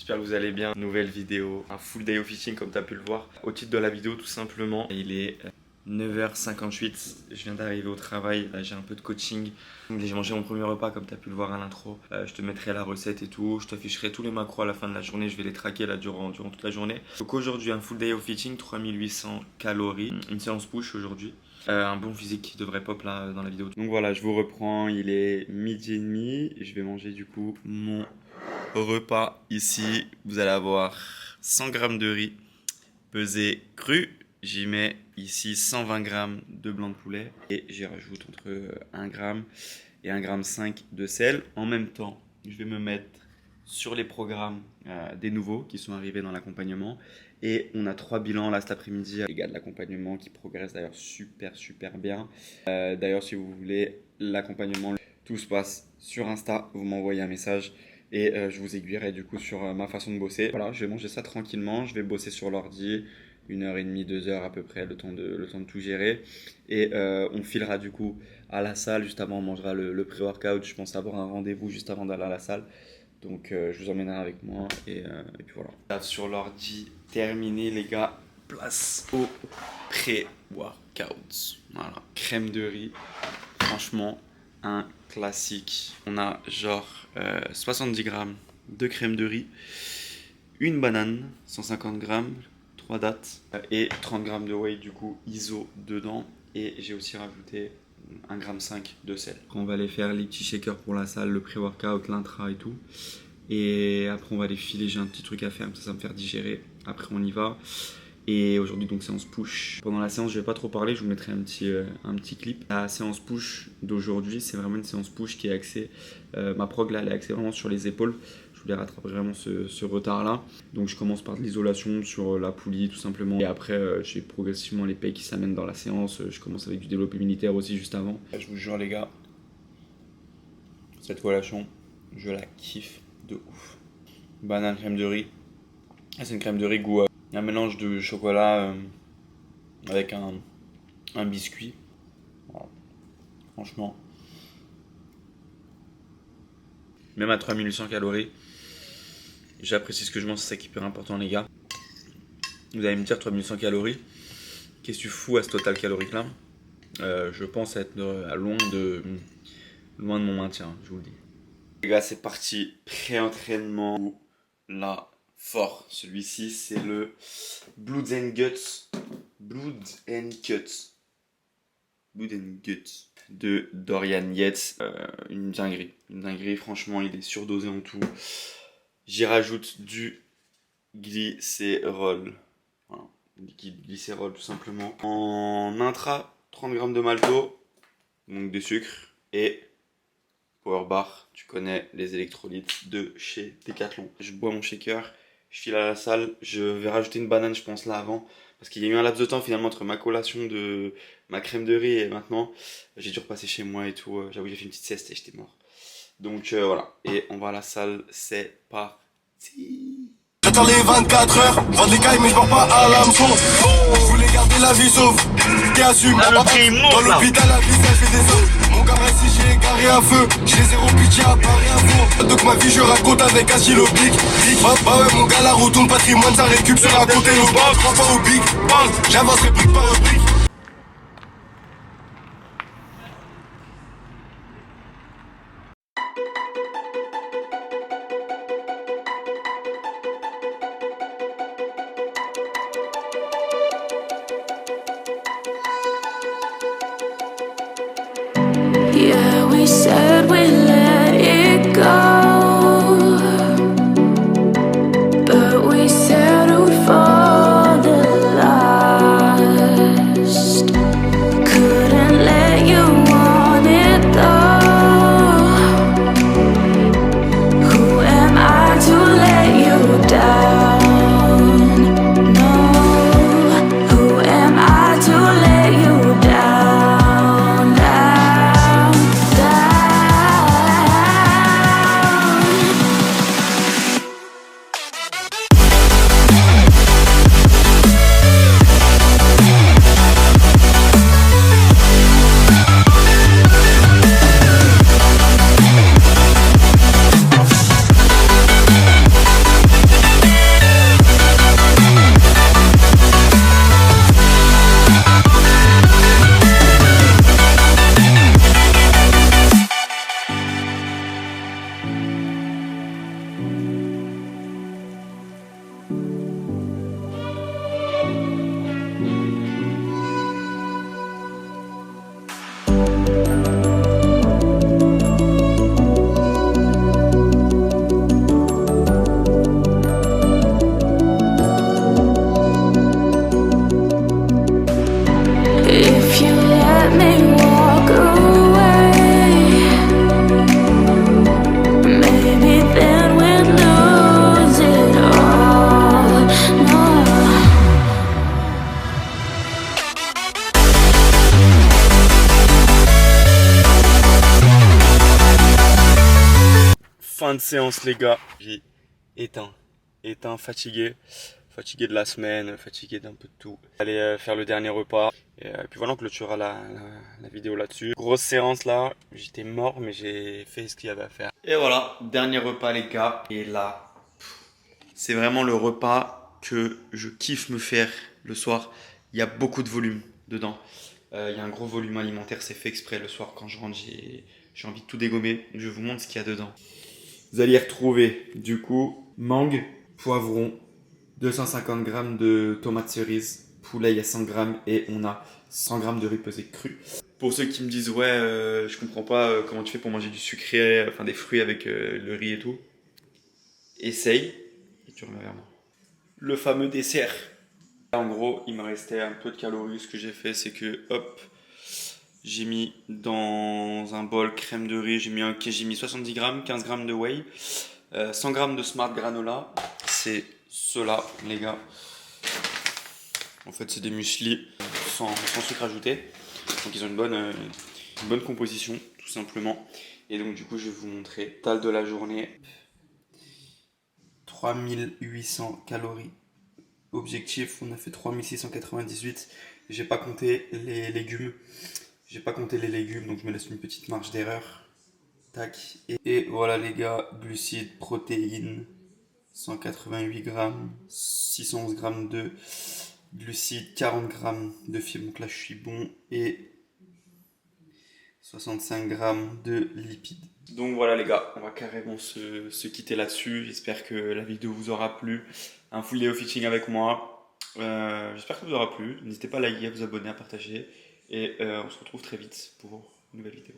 J'espère que vous allez bien. Nouvelle vidéo, un full day of fishing comme tu as pu le voir. Au titre de la vidéo tout simplement, il est 9h58, je viens d'arriver au travail, là j'ai un peu de coaching. J'ai mangé mon premier repas comme tu as pu le voir à l'intro. Je te mettrai la recette et tout, je t'afficherai tous les macros à la fin de la journée, je vais les traquer là durant toute la journée. Donc aujourd'hui un full day of fishing, 3800 calories, une séance push aujourd'hui. Un bon physique qui devrait pop là dans la vidéo. Donc voilà, je vous reprends, il est 12h30, je vais manger du coup mon repas ici. Vous allez avoir 100 g de riz pesé cru. J'y mets ici 120 g de blanc de poulet et j'y rajoute entre 1 g et 1,5 g de sel. En même temps, je vais me mettre sur les programmes des nouveaux qui sont arrivés dans l'accompagnement. Et on a 3 bilans là cet après-midi. Les gars de l'accompagnement qui progressent d'ailleurs super bien. D'ailleurs, si vous voulez l'accompagnement, tout se passe sur Insta. Vous m'envoyez un message et je vous aiguillerai du coup sur ma façon de bosser. Voilà, je vais manger ça tranquillement. Je vais bosser sur l'ordi. 1h30, 2h à peu près, le temps de tout gérer. Et on filera du coup à la salle. Juste avant, on mangera le pré-workout. Je pense avoir un rendez-vous juste avant d'aller à la salle. Donc je vous emmènerai avec moi. Et puis voilà. Sur l'ordi, terminé les gars. Place au pré-workout. Voilà. Crème de riz. Franchement, un classique. On a genre 70 g de crème de riz. Une banane, 150 g. 3 dattes et 30 g de whey du coup ISO dedans et j'ai aussi rajouté 1,5 g de sel. On va aller faire les petits shakers pour la salle, le pré-workout, l'intra et tout et après on va les filer, j'ai un petit truc à faire, ça va me faire digérer, après on y va. Et aujourd'hui donc séance push. Pendant la séance je vais pas trop parler, je vous mettrai un petit clip. La séance push d'aujourd'hui c'est vraiment une séance push qui est axée, ma prog là elle est axée vraiment sur les épaules. Je voulais rattraper vraiment ce retard là. Donc je commence par de l'isolation sur la poulie tout simplement. Et après j'ai progressivement les pecs qui s'amènent dans la séance. Je commence avec du développé militaire aussi juste avant. Je vous jure les gars, cette collation, je la kiffe de ouf. Banane crème de riz. C'est une crème de riz goût un mélange de chocolat avec un biscuit. Voilà. Franchement. Même à 3800 calories. J'apprécie ce que je mange, c'est ça qui est hyper important les gars. Vous allez me dire 3800 calories. Qu'est-ce que tu fous à ce total calorique là? Je pense être loin de mon maintien, je vous le dis. Les gars, c'est parti. Pré-entraînement. Là, fort. Celui-ci, c'est le Blood and Guts. Blood and Guts. Blood and Guts de Dorian Yates. Une dinguerie, franchement, il est surdosé en tout. J'y rajoute du glycérol. Voilà, glycérol tout simplement. En intra, 30 g de malto, donc des sucres, et Power Bar, tu connais les électrolytes de chez Decathlon. Je bois mon shaker, je file à la salle, je vais rajouter une banane je pense là avant, parce qu'il y a eu un laps de temps finalement entre ma collation de ma crème de riz et maintenant, j'ai dû repasser chez moi et tout, j'avoue j'ai fait une petite sieste et j'étais mort. Donc voilà, et on va à la salle, c'est parti. J'attends les 24 heures, vends des cailles mais je pars pas à l'hameçon. Je voulais garder la vie sauve, qui assume. Dans l'hôpital la vie ça fait des hommes. Mon gamin si j'ai garé un feu, je les ai repitchés à Paris à fond. Donc ma vie je raconte avec un stylo big. Bah ouais mon gars la retourne patrimoine ça récup sur un côté au banc. Je crois pas au big bang, j'avancerai brique par brique. Yeah, we said we let it go, but we settled for the last. Couldn't let you want it though. Who am I to let you down? No, who am I to let you down? Down. Fin de séance les gars. J'ai éteint, fatigué de la semaine, fatigué d'un peu de tout. Allez faire le dernier repas. Et puis voilà, on clôturera la vidéo là-dessus. Grosse séance là, j'étais mort mais j'ai fait ce qu'il y avait à faire. Et voilà, dernier repas les gars. Et là, c'est vraiment le repas que je kiffe me faire le soir. Il y a beaucoup de volume dedans. Il y a un gros volume alimentaire, c'est fait exprès. Le soir quand je rentre, j'ai envie de tout dégommer. Je vous montre ce qu'il y a dedans. Vous allez y retrouver du coup mangue, poivron, 250 g de tomates cerises, poulet il y a 100 g et on a 100 g de riz pesé cru. Pour ceux qui me disent ouais je comprends pas comment tu fais pour manger du sucré, enfin des fruits avec le riz et tout, essaye et tu reviens vers moi. Le fameux dessert. En gros il me restait un peu de calories, ce que j'ai fait c'est que hop, j'ai mis dans un bol crème de riz, j'ai mis 70 g, 15 g de whey, 100 g de smart granola, c'est ceux-là les gars. En fait c'est des muesli sans sucre ajouté, donc ils ont une bonne composition tout simplement. Et donc du coup je vais vous montrer. Total de la journée, 3800 calories. Objectif, on a fait 3698. J'ai pas compté les légumes. Donc je me laisse une petite marge d'erreur. Tac. Et voilà les gars, glucides, protéines, 188 g, 611 g de glucides, 40 g de fibres, donc là je suis bon, et 65 g de lipides. Donc voilà les gars, on va carrément se quitter là-dessus. J'espère que la vidéo vous aura plu. Un full day of eating avec moi. J'espère que ça vous aura plu. N'hésitez pas à liker, à vous abonner, à partager. Et on se retrouve très vite pour une nouvelle vidéo.